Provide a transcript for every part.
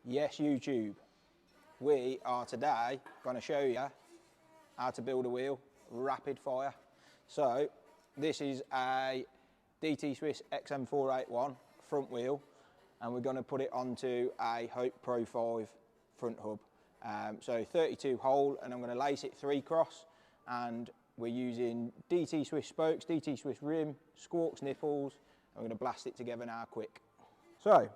Yes, YouTube. We are today going to show you how to build a wheel rapid fire. So this is a DT Swiss XM481 front wheel, and we're going to put it onto a Hope Pro 5 front hub. So 32 hole, and I'm going to lace it 3-cross, and we're using DT Swiss spokes, DT Swiss rim, Squawks nipples. I'm going to blast it together now quick. So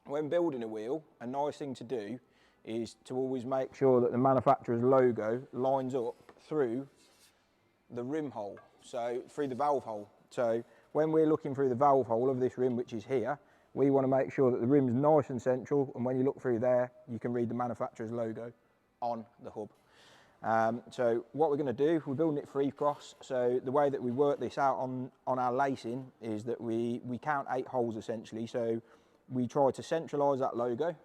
when building a wheel, a nice thing to do is to always make sure that the manufacturer's logo lines up through the rim hole, so through the valve hole. So when we're looking through the valve hole of this rim, which is here, we want to make sure that the rim's nice and central, and when you look through there, you can read the manufacturer's logo on the hub. So what we're going to do, we're building it 3-cross, so the way that we work this out on our lacing is that we count 8 holes essentially. So we try to centralise that logo.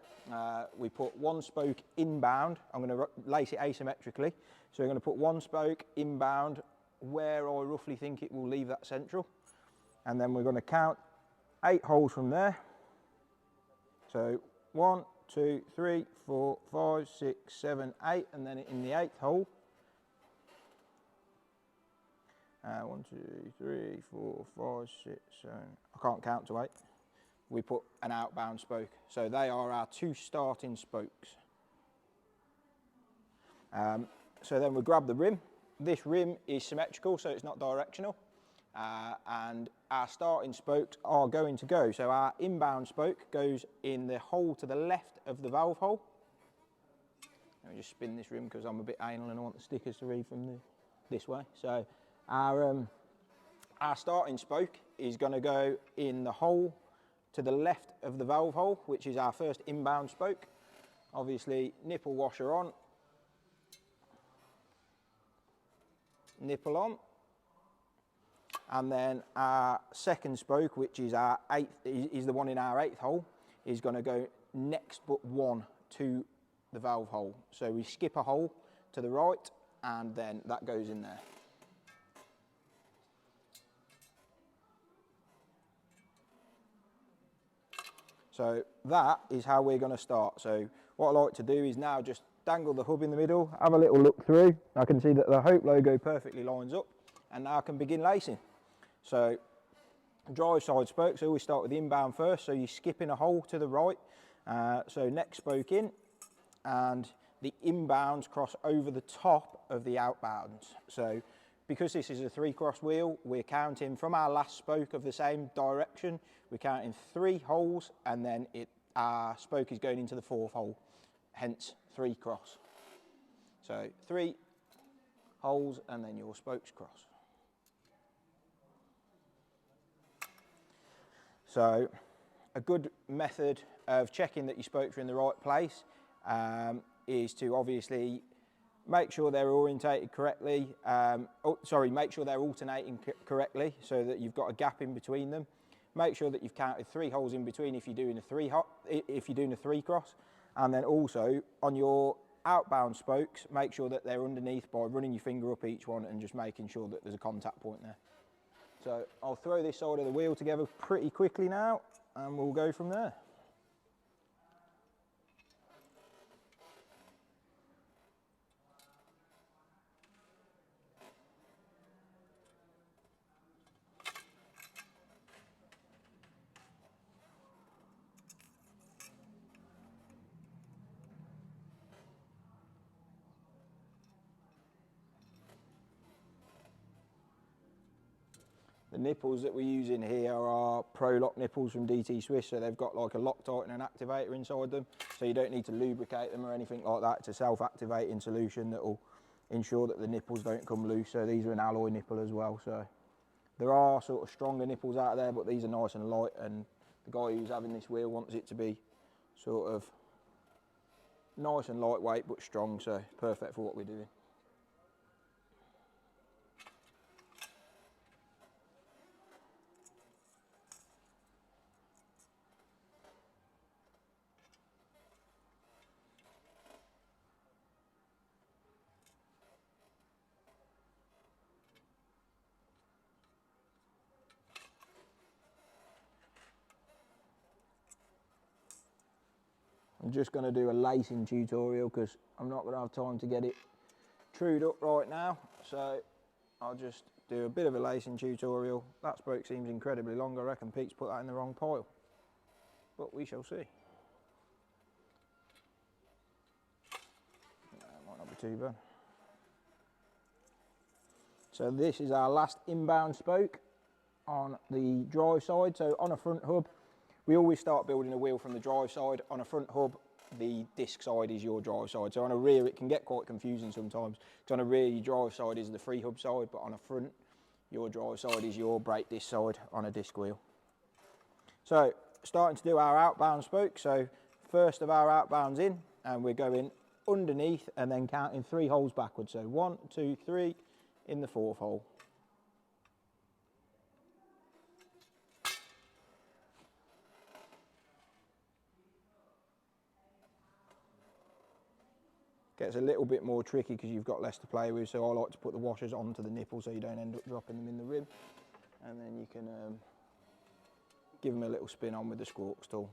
We put 1 spoke inbound. I'm going to lace it asymmetrically. So we're going to put 1 spoke inbound where I roughly think it will leave that central. And then we're going to count 8 holes from there. So 1, 2, 3, 4, 5, 6, 7, 8, and then in the 8th hole. 1, 2, 3, 4, 5, 6, 7. I can't count to 8. We put an outbound spoke. So they are our 2 starting spokes. So then we grab the rim. This rim is symmetrical, so it's not directional. And our starting spokes are going to go. So our inbound spoke goes in the hole to the left of the valve hole. Let me just spin this rim because I'm a bit anal and I want the stickers to read from this way. So our starting spoke is going to go in the hole to the left of the valve hole, which is our first inbound spoke. Obviously, nipple washer on, nipple on, and then our second spoke, which is our 8th, is the one in our 8th hole, is going to go next but 1 to the valve hole. So we skip a hole to the right, and then that goes in there. So that is how we're going to start. So what I like to do is now just dangle the hub in the middle, have a little look through. I can see that the Hope logo perfectly lines up, and now I can begin lacing. So drive side spokes, I always start with the inbound first, so you skip in a hole to the right. So next spoke in, and the inbounds cross over the top of the outbounds. So because this is a 3-cross wheel, we're counting from our last spoke of the same direction. We're counting 3 holes, and then our spoke is going into the 4th hole, hence 3-cross. So 3 holes, and then your spokes cross. So a good method of checking that your spokes are in the right place is to obviously make sure they're orientated correctly. Make sure they're alternating correctly so that you've got a gap in between them. Make sure that you've counted 3 holes in between if you're doing a 3-cross, and then also on your outbound spokes, make sure that they're underneath by running your finger up each one and just making sure that there's a contact point there. So I'll throw this side of the wheel together pretty quickly now, and we'll go from there. The nipples that we're using here are Pro Lock nipples from DT Swiss, so they've got like a Loctite and an activator inside them, so you don't need to lubricate them or anything like that. It's a self-activating solution that will ensure that the nipples don't come loose. So these are an alloy nipple as well. So there are sort of stronger nipples out there, but these are nice and light, and the guy who's having this wheel wants it to be sort of nice and lightweight but strong, so perfect for what we're doing. I'm just going to do a lacing tutorial because I'm not going to have time to get it trued up right now. So I'll just do a bit of a lacing tutorial. That spoke seems incredibly long. I reckon Pete's put that in the wrong pile, but we shall see. Might not be too bad. So this is our last inbound spoke on the drive side. So on a front hub, we always start building a wheel from the drive side. On a front hub, the disc side is your drive side. So on a rear, it can get quite confusing sometimes. Because on a rear, your drive side is the free hub side, but on a front, your drive side is your brake disc side on a disc wheel. So starting to do our outbound spoke. So first of our outbounds in, and we're going underneath and then counting 3 holes backwards. So 1, 2, 3 in the 4th hole. Gets a little bit more tricky because you've got less to play with, so I like to put the washers onto the nipple so you don't end up dropping them in the rim, and then you can give them a little spin on with the squawks tool.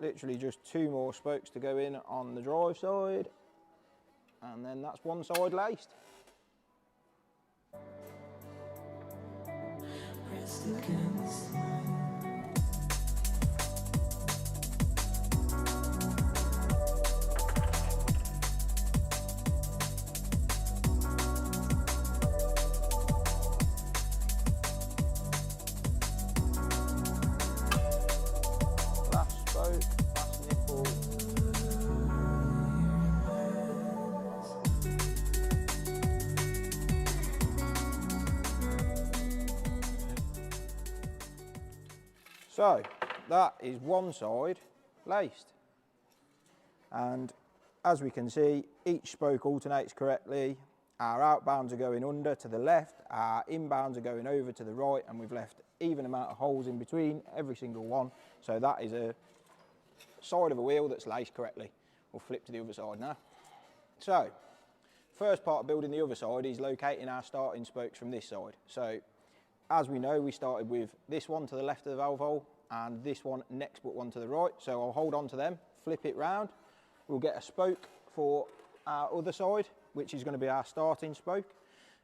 Literally just 2 more spokes to go in on the drive side, and then that's one side laced. So that is one side laced, and as we can see, each spoke alternates correctly. Our outbounds are going under to the left, our inbounds are going over to the right, and we've left even amount of holes in between every single one. So that is a side of a wheel that's laced correctly. We'll flip to the other side now. So first part of building the other side is locating our starting spokes from this side. So as we know, we started with this one to the left of the valve hole and this one next but one to the right. So I'll hold on to them, flip it round. We'll get a spoke for our other side, which is going to be our starting spoke.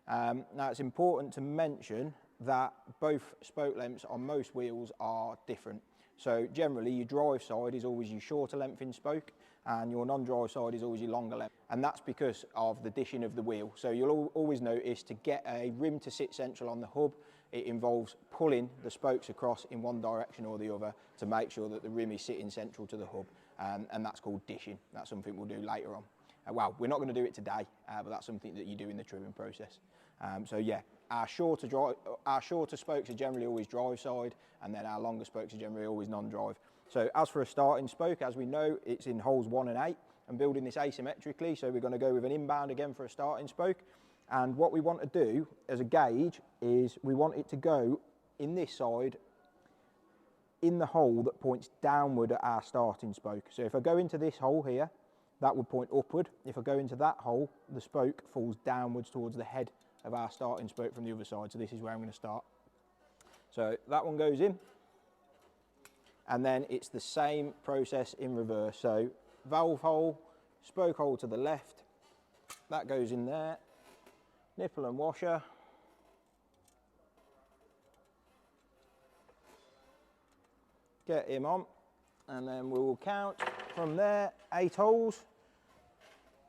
Now it's important to mention that both spoke lengths on most wheels are different. So generally your drive side is always your shorter length in spoke and your non-drive side is always your longer length. And that's because of the dishing of the wheel. So you'll always notice to get a rim to sit central on the hub, it involves pulling the spokes across in one direction or the other to make sure that the rim is sitting central to the hub. And that's called dishing. That's something we'll do later on. Well, we're not going to do it today, but that's something that you do in the trimming process. So yeah, our shorter spokes are generally always drive side, and then our longer spokes are generally always non-drive. So as for a starting spoke, as we know, it's in holes 1 and 8. I'm building this asymmetrically, so we're going to go with an inbound again for a starting spoke. And what we want to do as a gauge is we want it to go in this side in the hole that points downward at our starting spoke. So if I go into this hole here, that would point upward. If I go into that hole, the spoke falls downwards towards the head of our starting spoke from the other side. So this is where I'm going to start. So that one goes in, and then it's the same process in reverse. So valve hole, spoke hole to the left, that goes in there, nipple and washer, get him on, and then we will count from there 8 holes,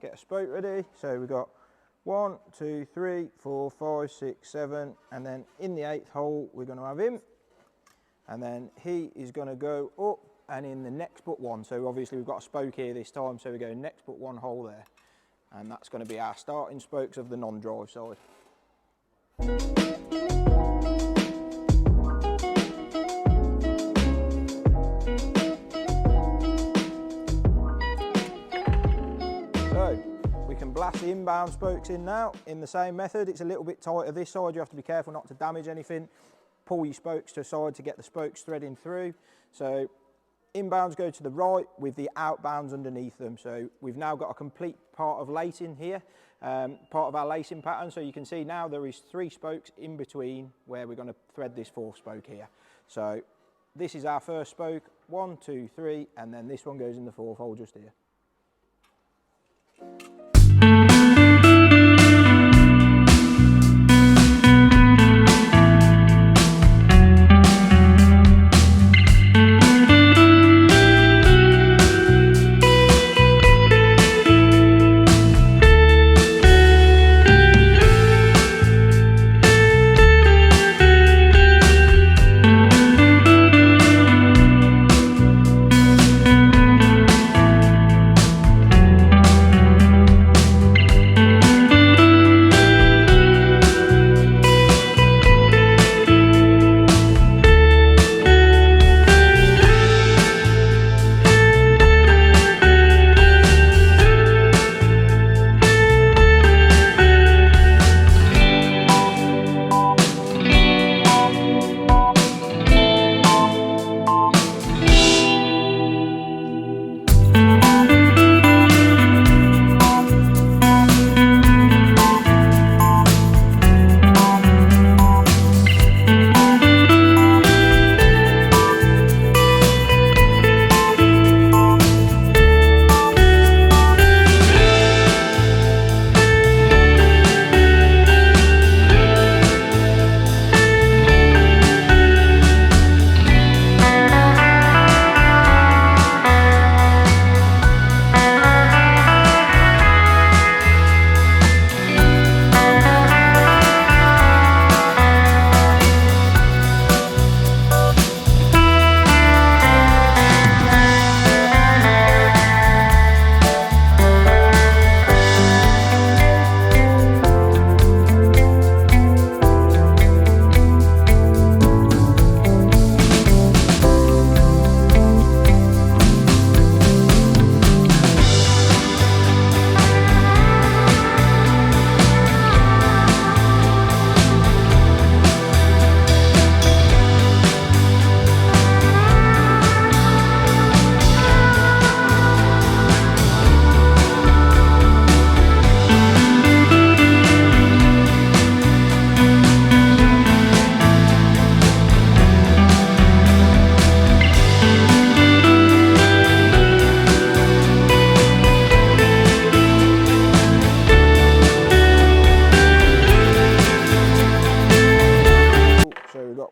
get a spoke ready. So we've got 1, 2, 3, 4, 5, 6, 7, and then in the 8th hole we're going to have him, and then he is going to go up and in the next but one. So obviously we've got a spoke here this time, so we go next but one hole there, and that's going to be our starting spokes of the non-drive side. So we can blast the inbound spokes in now in the same method. It's a little bit tighter this side, you have to be careful not to damage anything. Pull your spokes to the side to get the spokes threading through. So inbounds go to the right with the outbounds underneath them. So we've now got a complete part of lacing here, part of our lacing pattern. So you can see now there is 3 spokes in between where we're going to thread this 4th spoke here. So this is our first spoke, 1, 2, 3, and then this one goes in the 4th hole just here.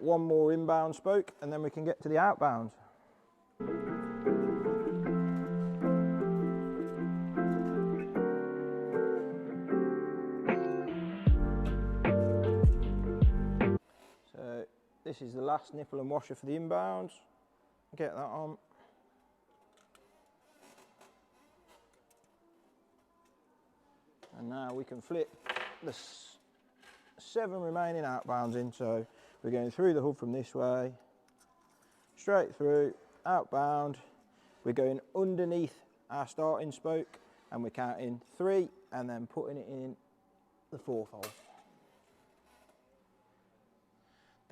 One more inbound spoke and then we can get to the outbounds. So this is the last nipple and washer for the inbounds. Get that on. And now we can flip the 7 remaining outbounds in. So we're going through the hub from this way, straight through, outbound. We're going underneath our starting spoke and we're counting 3 and then putting it in the 4th hole.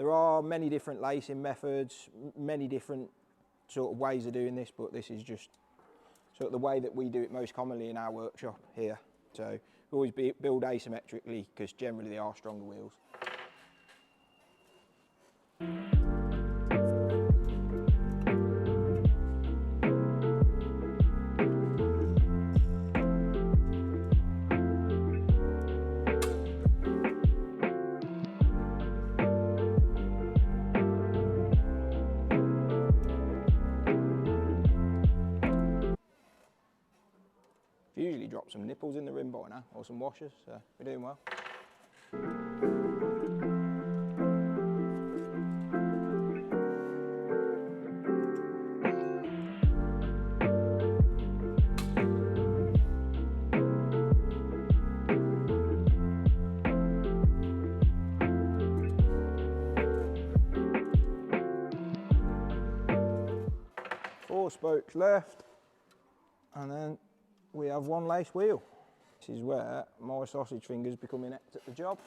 There are many different lacing methods, many different sort of ways of doing this, but this is just sort of the way that we do it most commonly in our workshop here. So we always build asymmetrically because generally they are stronger wheels. Usually drop some nipples in the rim by now, or some washers, so we're doing well. 4 spokes left, and then we have 1 lace wheel. This is where my sausage fingers become inept at the job.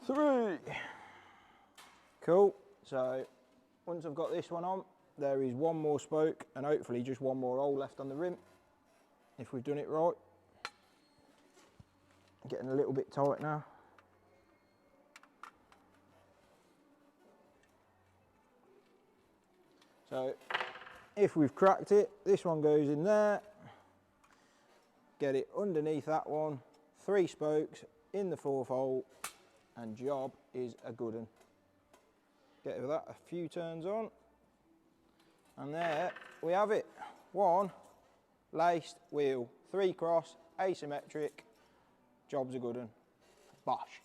Three. Cool, so once I've got this one on, there is 1 more spoke and hopefully just 1 more hole left on the rim, if we've done it right. Getting a little bit tight now. So if we've cracked it, this one goes in there, get it underneath that one, 3 spokes in the 4th hole, and job is a good one. Get that a few turns on, and there we have it. 1 laced wheel, 3 cross, asymmetric, job's a good one. Bosh.